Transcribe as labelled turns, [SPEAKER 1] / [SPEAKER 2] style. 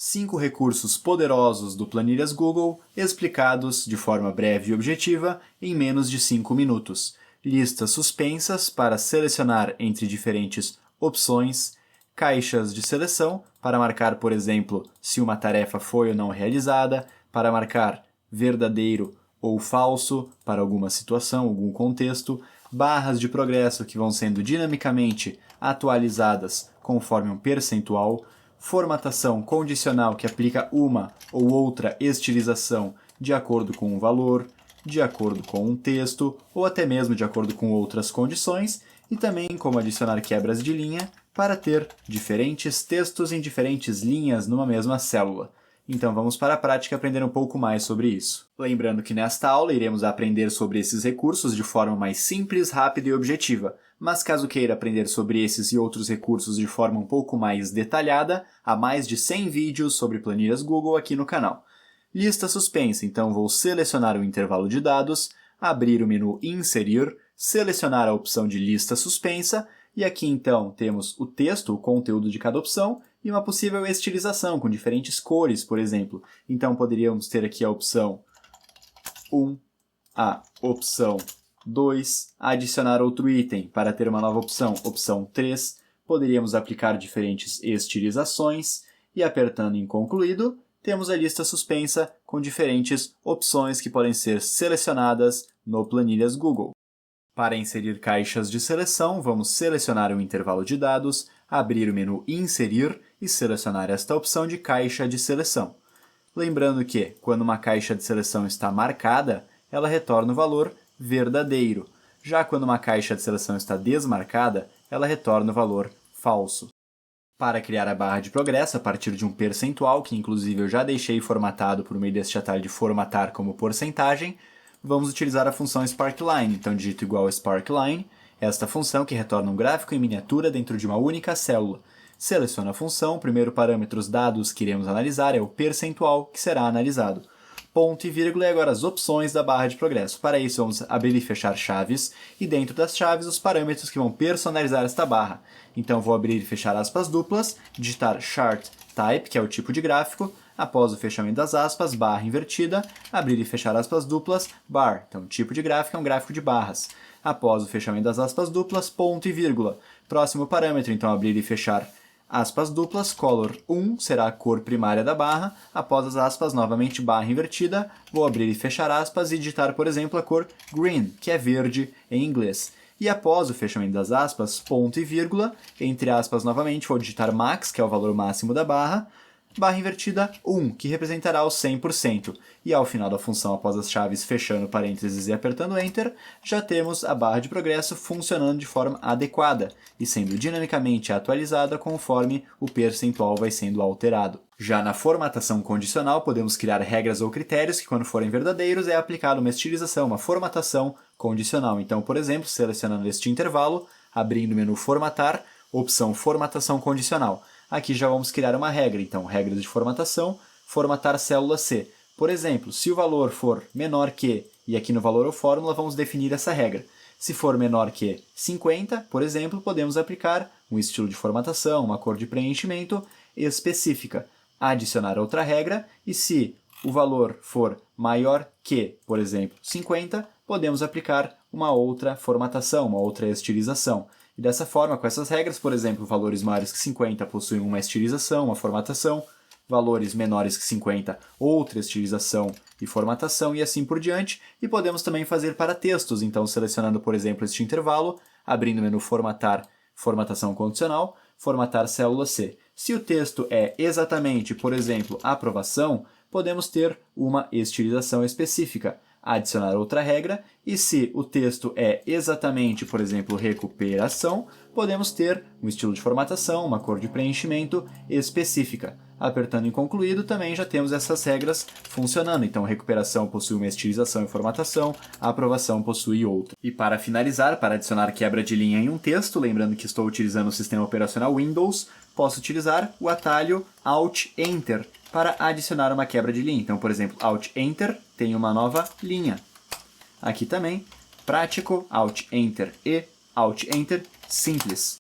[SPEAKER 1] 5 recursos poderosos do Planilhas Google explicados de forma breve e objetiva em menos de 5 minutos. Listas suspensas para selecionar entre diferentes opções, caixas de seleção para marcar, por exemplo, se uma tarefa foi ou não realizada, para marcar verdadeiro ou falso para alguma situação, algum contexto, barras de progresso que vão sendo dinamicamente atualizadas conforme um percentual, formatação condicional que aplica uma ou outra estilização de acordo com um valor, de acordo com um texto ou até mesmo de acordo com outras condições, e também como adicionar quebras de linha para ter diferentes textos em diferentes linhas numa mesma célula. Então vamos para a prática aprender um pouco mais sobre isso. Lembrando que nesta aula iremos aprender sobre esses recursos de forma mais simples, rápida e objetiva, mas caso queira aprender sobre esses e outros recursos de forma um pouco mais detalhada, há mais de 100 vídeos sobre planilhas Google aqui no canal. Lista suspensa, então vou selecionar o intervalo de dados, abrir o menu Inserir, selecionar a opção de lista suspensa, e aqui então temos o texto, o conteúdo de cada opção, e uma possível estilização com diferentes cores, por exemplo. Então poderíamos ter aqui a opção 1, a opção 2, adicionar outro item para ter uma nova opção, opção 3. Poderíamos aplicar diferentes estilizações e apertando em concluído, temos a lista suspensa com diferentes opções que podem ser selecionadas no Planilhas Google. Para inserir caixas de seleção, vamos selecionar o intervalo de dados, abrir o menu Inserir e selecionar esta opção de caixa de seleção. Lembrando que, quando uma caixa de seleção está marcada, ela retorna o valor verdadeiro. Já quando uma caixa de seleção está desmarcada, ela retorna o valor falso. Para criar a barra de progresso a partir de um percentual, que inclusive eu já deixei formatado por meio deste atalho de formatar como porcentagem, vamos utilizar a função sparkline. Então digito igual a sparkline, esta função que retorna um gráfico em miniatura dentro de uma única célula. Seleciono a função, o primeiro parâmetro dos dados que iremos analisar é o percentual que será analisado. Ponto e vírgula e agora as opções da barra de progresso. Para isso vamos abrir e fechar chaves e dentro das chaves os parâmetros que vão personalizar esta barra. Então vou abrir e fechar aspas duplas, digitar chart type, que é o tipo de gráfico, após o fechamento das aspas, barra invertida, abrir e fechar aspas duplas, bar. Então, tipo de gráfico é um gráfico de barras. Após o fechamento das aspas duplas, ponto e vírgula. Próximo parâmetro, então, abrir e fechar aspas duplas, color 1 será a cor primária da barra. Após as aspas, novamente barra invertida, vou abrir e fechar aspas e digitar, por exemplo, a cor green, que é verde em inglês. E após o fechamento das aspas, ponto e vírgula, entre aspas novamente, vou digitar max, que é o valor máximo da barra, barra invertida 1, que representará o 100%. E ao final da função, após as chaves fechando parênteses e apertando Enter, já temos a barra de progresso funcionando de forma adequada e sendo dinamicamente atualizada conforme o percentual vai sendo alterado. Já na formatação condicional, podemos criar regras ou critérios que, quando forem verdadeiros, é aplicada uma estilização, uma formatação condicional. Então, por exemplo, selecionando este intervalo, abrindo o menu Formatar, opção Formatação Condicional. Aqui já vamos criar uma regra, então, regras de formatação, formatar célula C. Por exemplo, se o valor for menor que, e aqui no valor ou fórmula, vamos definir essa regra. Se for menor que 50, por exemplo, podemos aplicar um estilo de formatação, uma cor de preenchimento específica. Adicionar outra regra, e se o valor for maior que, por exemplo, 50, podemos aplicar uma outra formatação, uma outra estilização. E dessa forma, com essas regras, por exemplo, valores maiores que 50 possuem uma estilização, uma formatação, valores menores que 50, outra estilização e formatação, e assim por diante. E podemos também fazer para textos, então selecionando, por exemplo, este intervalo, abrindo o menu Formatar, Formatação Condicional, Formatar Célula C. Se o texto é exatamente, por exemplo, aprovação, podemos ter uma estilização específica. Adicionar outra regra, e se o texto é exatamente, por exemplo, recuperação, podemos ter um estilo de formatação, uma cor de preenchimento específica. Apertando em concluído, também já temos essas regras funcionando. Então, recuperação possui uma estilização e formatação, a aprovação possui outra. E para finalizar, para adicionar quebra de linha em um texto, lembrando que estou utilizando o sistema operacional Windows, posso utilizar o atalho Alt-Enter para adicionar uma quebra de linha. Então, por exemplo, Alt-Enter tem uma nova linha. Aqui também, prático, Alt-Enter e Alt-Enter simples.